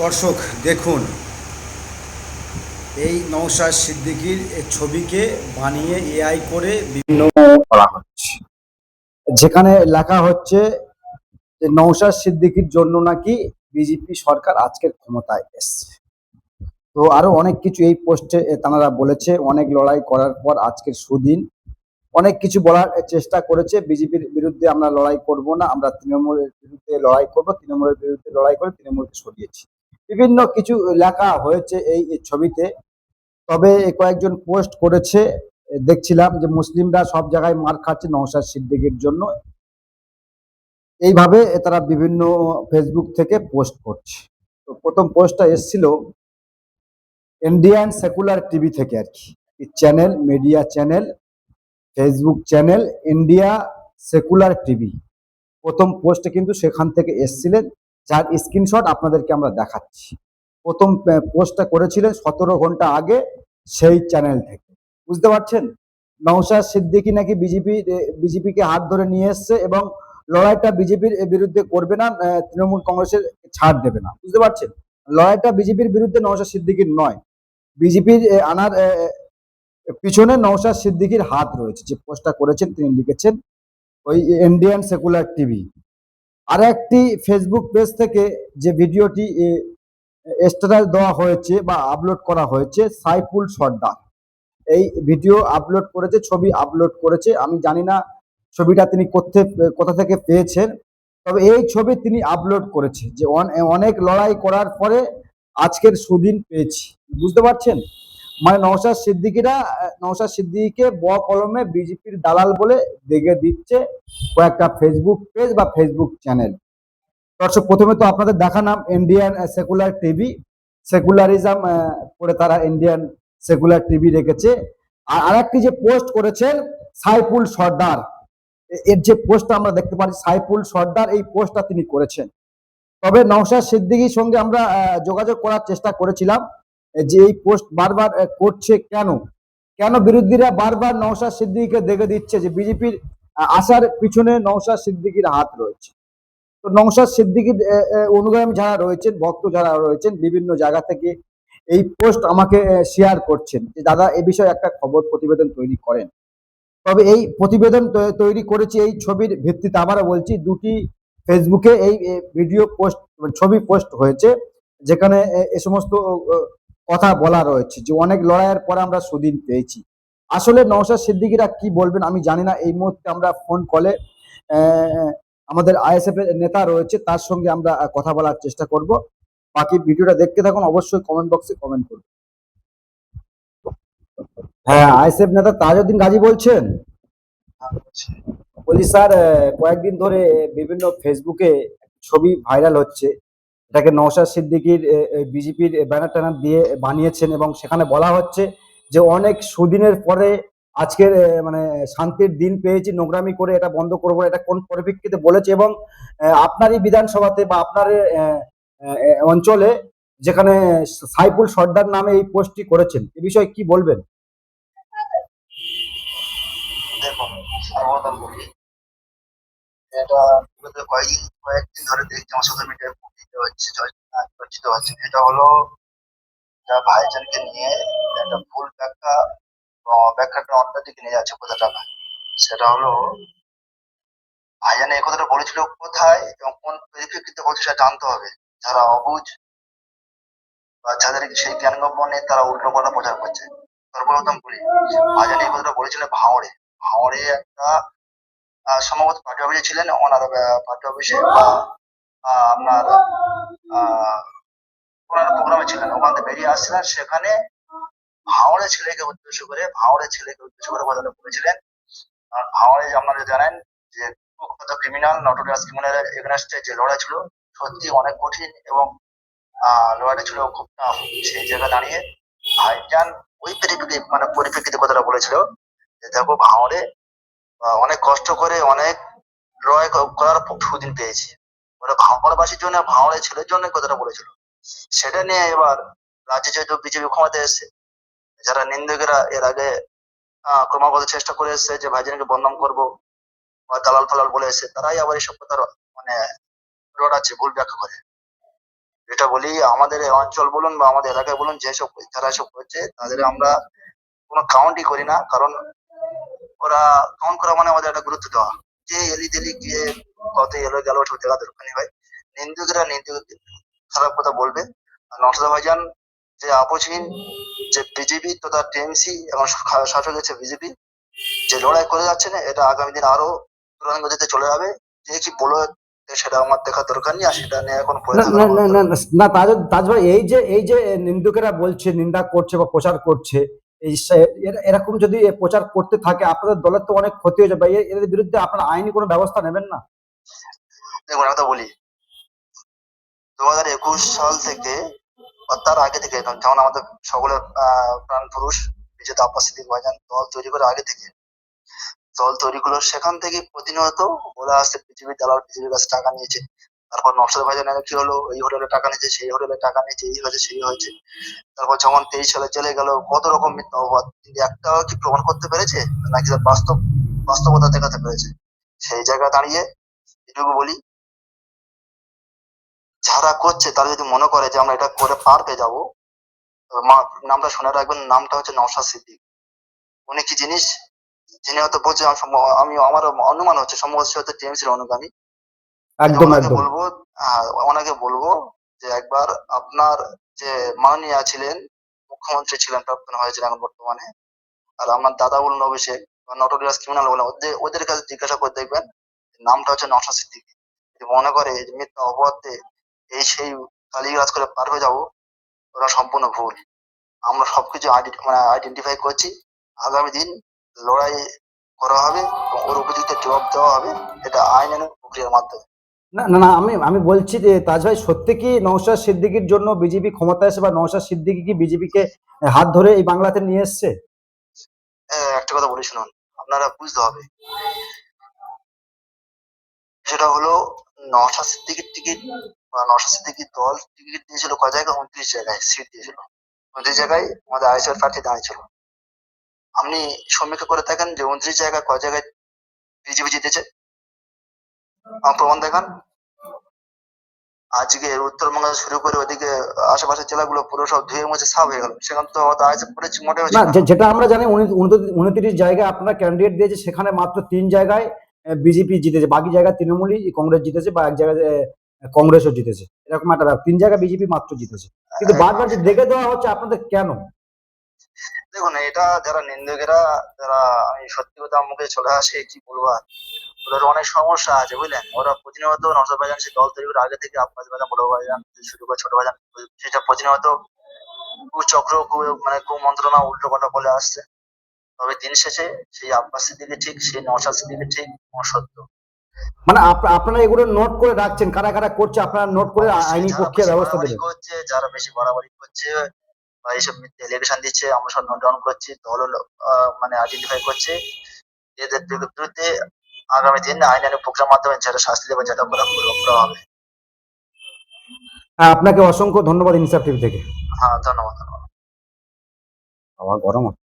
দর্শক দেখুন, এই নওশাদ সিদ্দিকীর ছবিকে বানিয়ে এআই করে বিভিন্ন করা হচ্ছে, যেখানে লেখা হচ্ছে যে নওশাদ সিদ্দিকীর জন্য নাকি বিজেপি সরকার আজকের ক্ষমতায় এসছে। তো আরো অনেক কিছু এই পোস্টে তারা বলেছে। অনেক লড়াই করার পর আজকের সুদিন। অনেক কিছু বলার চেষ্টা করেছে। বিজেপির বিরুদ্ধে আমরা লড়াই করব না, আমরা তৃণমূলের বিরুদ্ধে লড়াই করব, তৃণমূলের বিরুদ্ধে লড়াই করে তৃণমূলকে সরিয়েছি। বিভিন্ন কিছু লেখা হয়েছে এই ছবিতে। তবে কয়েকজন পোস্ট করেছে, দেখছিলাম যে মুসলিমরা সব জায়গায় মার খাচ্ছে নওশাদ সিদ্দিকীর জন্য। এইভাবে তারা বিভিন্ন ফেসবুক থেকে পোস্ট করছে। তো প্রথম পোস্টটা এসেছিল ইন্ডিয়ান সেকুলার টিভি থেকে আর কি, channel, media channel, Facebook channel India secular TV. প্রথম পোস্টে কিন্তু সেখান থেকে এসছিলেন, যার স্ক্রিনশট আপনাদেরকে আমরা দেখাচ্ছি। প্রথম পোস্টটা করেছিলেন 17 ঘন্টা আগে সেই চ্যানেল থেকে। বুঝতে পারছেন, নওশাদ সিদ্দিকী নাকি বিজেপিকে হাত ধরে নিয়ে এসছে এবং লড়াইটা বিজেপির বিরুদ্ধে করবে না, তৃণমূল কংগ্রেসের ছাড় দেবে না। বুঝতে পারছেন, লড়াইটা বিজেপির বিরুদ্ধে নওশাদ সিদ্দিকীর নয়, বিজেপির আনার পিছনে নওশাদ সিদ্দিকীর হাত রয়েছে। যে পোস্টটা করেছেন তিনি লিখেছেন ওই ইন্ডিয়ান সেকুলার টিভি। আর একটি ফেসবুক পেজ থেকে যে ভিডিওটি স্ট্যাটাস দেওয়া হয়েছে বা আপলোড করা হয়েছে, সাইফুল সর্দার এই ভিডিও আপলোড করেছে, ছবি আপলোড করেছে। আমি জানি না ছবিটা তিনি কোথা থেকে পেয়েছেন, তবে এই ছবি তিনি আপলোড করেছে যে অনেক লড়াই করার পরে আজকের সুদিন পেয়েছি। বুঝতে পারছেন, মানে নওশাদ সিদ্দিকীকে কলমে বিজেপির দালাল বলে দেখে দিচ্ছে কয়েকটা ফেসবুক পেজ বা ফেসবুক চ্যানেল। দর্শক, প্রথমে তো আপনাদের দেখালাম ইন্ডিয়ান সেকুলার টিভি, সেকুলারিজম করে তারা ইন্ডিয়ান সেকুলার টিভি রেখেছে। আর আরেকটি যে পোস্ট করেছেন সাইফুল সর্দার, এর যে পোস্টটা আমরা দেখতে পাচ্ছি সাইফুল সর্দার এই পোস্টটা তিনি করেছেন। তবে নওশাদ সিদ্দিকীর সঙ্গে আমরা যোগাযোগ করার চেষ্টা করেছিলাম যে এই পোস্ট বারবার করছে কেন, কেন বিরোধীরা বারবার নওশাদ সিদ্দিকীকে দেখে দিচ্ছে যে বিজেপির আসার পিছনে নওশাদ সিদ্দিকীর হাত রয়েছে। তো নওশাদ সিদ্দিকীর অনুগামী যারা রয়েছেন, ভক্ত যারা রয়েছেন, বিভিন্ন জায়গা থেকে এই পোস্ট আমাকে শেয়ার করছেন যে দাদা এ বিষয়ে একটা খবর প্রতিবেদন তৈরি করেন। তবে এই প্রতিবেদন তৈরি করেছি এই ছবির ভিত্তিতে। আবারও বলছি, দুটি ফেসবুকে এই ভিডিও পোস্ট, ছবি পোস্ট হয়েছে, যেখানে এ সমস্ত কথা বলা রয়েছে যে অনেক লড়াইয়ের পরে আমরা সুদিন পেয়েছি। আসলে নওশাদ সিদ্দিকীরা কি বলবেন আমি জানি না। এই মুহূর্তে আমরা ফোন কলে আমাদের আইএসএফ এর নেতা রয়েছে, তার সঙ্গে আমরা কথা বলার চেষ্টা করব। বাকি ভিডিওটা দেখতে থাকুন, অবশ্যই কমেন্ট বক্সে কমেন্ট করুন। হ্যাঁ, আইএসএফ নেতা তাজউদ্দিন গাজী বলছেন। বলি স্যার, কয়েকদিন ধরে বিভিন্ন ফেসবুকে ছবি ভাইরাল হচ্ছে, এটাকে নওশাদ সিদ্দিকীর বিজেপির ব্যানার ট্যানার দিয়ে বানিয়েছেন এবং সেখানে বলা হচ্ছে যে অনেক সুদিনের পরে আজকের মানে শান্তির দিন পেয়েছি, নোংরামি করে এটা বন্ধ করবো, এটা কোন পরিপ্রেক্ষিতে বলেছে এবং আপনারই বিধানসভাতে বা আপনার অঞ্চলে যেখানে সাইফুল সর্দার নামে এই পোস্টটি করেছেন, এ বিষয়ে কি বলবেন? দেখুন, সর্বপ্রথম বলি, এটা বিগত কয়েকদিন ধরে দেখছি আমার সোশ্যাল মিডিয়ায় চর্চিত হচ্ছে। এটা হলো ভাইজানকে নিয়ে একটা ভুল ব্যাখ্যাটা অন্যদিকে নিয়ে যাচ্ছে কথাটা। সেটা হলো ভাইজান এই কথাটা বলেছিল কোথায় এবং কোন পরিপ্রেক্ষিতে বলছে সেটা জানতে হবে। যারা অবুঝ বা যাদের সেই জ্ঞানগম্য নেই তারা উল্টো কথা প্রচার করছে। সর্বপ্রথম বলি, ভাইজান এই কথাটা বলেছিল ভাঙড়ে একটা সম্ভবত পার্টি অফিসে ছিলেন, ওনার পার্টি অফিসে বা আপনার ওনার প্রোগ্রামে ছিলেন, ওখান থেকে বেরিয়ে আসছিলেন। সেখানে ভাঙড়ের ছেলেকে উদ্দেশ্য করে কথাটা বলেছিলেন। আর ভাঙড়ে আপনারা জানেন যে কুখ্যাত ক্রিমিনাল, নটোরিয়াস ক্রিমিনালের এগেনস্টে যে লড়াই ছিল সত্যি অনেক কঠিন এবং লড়াইটা ছিল খুব টাফ। সেই জায়গায় দাঁড়িয়ে ভাইজান ওই পরিপ্রেক্ষিতে কথাটা বলেছিল যে দেখো ভাঙড়ে অনেক কষ্ট করে অনেক লড়াই করার সুদিন পেয়েছি। ওরা ভাঙড়বাসীর জন্য, ভাঙড়ের ছেলের জন্য কথাটা বলেছিল। সেটা নিয়ে এবার রাজ্যে যেহেতু বিজেপি ক্ষমতায় এসছে, যারা নিন্দুকেরা এর আগে ক্রমাগত চেষ্টা করে এসছে যে ভাইজানকে বদনাম করবো বা দালাল ফালাল বলে এসছে, তারাই আবার এইসব কথার মানে রটাচ্ছে, ভুল ব্যাখ্যা করে। যেটা বলি, আমাদের এই অঞ্চল বলুন বা আমাদের এলাকায় বলুন, যেসব যারা এসব করছে তাদের আমরা কোনো কাউন্টই করি না, কারণ ওরা কাউন্ট করা মানে আমাদের একটা গুরুত্ব দেওয়া। যে এলি তেলি গিয়ে কত এলো গেল ওসব দেখা দরকার নেই ভাই। নিন্দুকরা নিন্দুক খারাপ কথা বলবে। আর নওশাদ ভাইজান যে আপোষহীন, যে বিজেপি তথা টিএমসি এবং শাসক হচ্ছে বিজেপি, যে লড়াই করে যাচ্ছে না, এটা আগামী দিন আরো দ্রুত গতিতে চলে যাবে। যে কি বলো সেটা আমার দেখার দরকার নেই, আর সেটা নিয়ে এখন পড়ে না থাকার না আমার না না দরকার নেই। না, তাজ ভাই, এই যে নিন্দুকেরা বলছে, নিন্দা করছে বা প্রচার করছে, এরকম যদি প্রচার করতে থাকে, আপনাদের দলের তো অনেক ক্ষতি হয়ে যাবে। এদের বিরুদ্ধে আপনারা আইনি কোনো ব্যবস্থা নেবেন না? দেখুন একটা বলি, 2021 সাল থেকে বা তার আগে থেকে, যেমন আমাদের সকলের প্রাণ পুরুষ বিজেতা আব্বাস সিদ্দিক ভাইজান দল তৈরি করে আগে থেকে, দল তৈরি করলো সেখান থেকে প্রতিনিয়ত বলে আসছে পৃথিবীর দালাল পৃথিবীর কাছে টাকা নিয়েছে। তারপর নওশাদ ভাইজানের কি হলো, এই হোটেলে টাকা নিয়েছে, সেই হোটেলে টাকা নিয়েছে, এই হয়েছে সেই হয়েছে। তারপর যখন 23 সালে চলে গেল, কত রকম মিথ্যা অপবাদ, কিন্তু একটাও কি প্রমাণ করতে পেরেছে, নাকি তার বাস্তবতা দেখাতে পেরেছে? সেই জায়গায় দাঁড়িয়ে এটুকু বলি, যারা করছে তারা যদি মনে করে যে আমরা এটা করে পার পেয়ে যাবো, তবে নামটা শুনে রাখবেন, নামটা হচ্ছে নওশাদ সিদ্দিক। উনি কি জিনিস, যিনি হয়তো বলছে, আমি আমার অনুমান হচ্ছে সম্ভবত সে হয়তো টিএমসির অনুগামী। যদি একদম ওনাকে একদম। বলবো, ওনাকে বলবো যে একবার আপনার যে মাননীয় ছিলেন, মুখ্যমন্ত্রী ছিলেন, প্রাক্তন হয়েছিলেন এখন বর্তমানে, আর আমার দাদা বলুন অভিষেক, নটোরিয়াস ক্রিমিনাল বলেন, ওদের কাছে জিজ্ঞাসা করে দেখবেন, নামটা হচ্ছে নওশাদ সিদ্দিকী। যদি মনে করে যে মিথ্যা অপবাদে এই সেই কালিগাজ করে পার হয়ে যাবো, ওরা সম্পূর্ণ ভুল। আমরা সবকিছু আইডেন্টিফাই করছি। আগামী দিন লড়াই করা হবে এবং ওর উপযুক্ত জবাব দেওয়া হবে, এটা আইনানুগ প্রক্রিয়ার মাধ্যমে। না না না, আমি আমি বলছি যে তাজ ভাই, সত্যি কি নওশাদ সিদ্দিকীর জন্য বিজেপি ক্ষমতায় এসে, বা নওশাদ সিদ্দিকী কি বিজেপিকে হাত ধরে এই বাংলাতে নিয়ে এসছে? একটা কথা বলি শুনুন, আপনারা বুঝতে হবে, সেটা হলো নওশাদ সিদ্দিকীর টিকিট বা নওশাদ সিদ্দিকীর দল টিকিট দিয়েছিল কয় জায়গায়, 29 জায়গায় সিট দিয়েছিল। 29 জায়গায় আমাদের আইএসএফ প্রার্থী দাঁড়িয়েছিল। আপনি সমীক্ষা করে দেখেন যে 29 জায়গায় কয় জায়গায় বিজেপি জিতেছে, আমার প্রমাণ দেখান। আজকে উত্তরবঙ্গ শুরু করে ওদিকে আশেপাশের জেলাগুলো পুরো সব ধুয়ে মুছে সাফ হয়ে গেল, সেখানে তো আইএসএফ মোটেও না, ছিল না। যেটা আমরা জানি, 29 জায়গায় আপনারা ক্যান্ডিডেট দিয়েছে, সেখানে মাত্র 3 জায়গায় বিজেপি জিতেছে, বাকি জায়গায় তৃণমূলই কংগ্রেস জিতেছে, বা এক জায়গায় কংগ্রেসও জিতেছে। এরকম একটা ব্যাপার, 3 জায়গায় বিজেপি মাত্র জিতেছে। কিন্তু বারবার যে দেখে দেওয়া হচ্ছে আপনাদের, কেন? দেখুন, এটা যারা নিন্দুকেরা, যারা, আমি সত্যি কথা মুখে চলে আসে কি বলবো আর, ওদের অনেক সমস্যা আছে বুঝলেন। ওরা প্রতিনিয়ত নওশাদ ভাইজান সে দল তৈরি করে আগে থেকে আব্বাস ভাইজান, বড় ভাইজান থেকে শুরু করে ছোট ভাইজান, সেটা প্রতিনিয়ত কুচক্র মানে কুমন্ত্রণা উল্টো পাল্টা বলে আসছে। তবে দিন শেষে সেই আব্বাস সিদ্দিকী ঠিক, সেই নওশাদ সিদ্দিকী ঠিক এবং সত্য। মানে আপনারা এগুলো নোট করে রাখছেন, কারা কারা করছে, আপনারা নোট করে অবশ্যই আইনি যারা প্রক্রিয়া বেশি ব্যবস্থা বাড়াবাড়ি দেবেন। করছে, যারা বেশি বাড়াবাড়ি করছে বা এইসব মিথ্যে এলিগেশন দিচ্ছে, আমরা সব নোট ডাউন করছি, দল হলো মানে আইডেন্টিফাই করছে। এদের বিরুদ্ধে আগামী দিনে আইনানুগ প্রক্রিয়ার মাধ্যমে যেটা শাস্তি দেবে, যেটা করা হবে। হ্যাঁ, আপনাকে অসংখ্য ধন্যবাদ ইনসাফ টিভি থেকে। হ্যাঁ, ধন্যবাদ। আবার গরম হচ্ছে।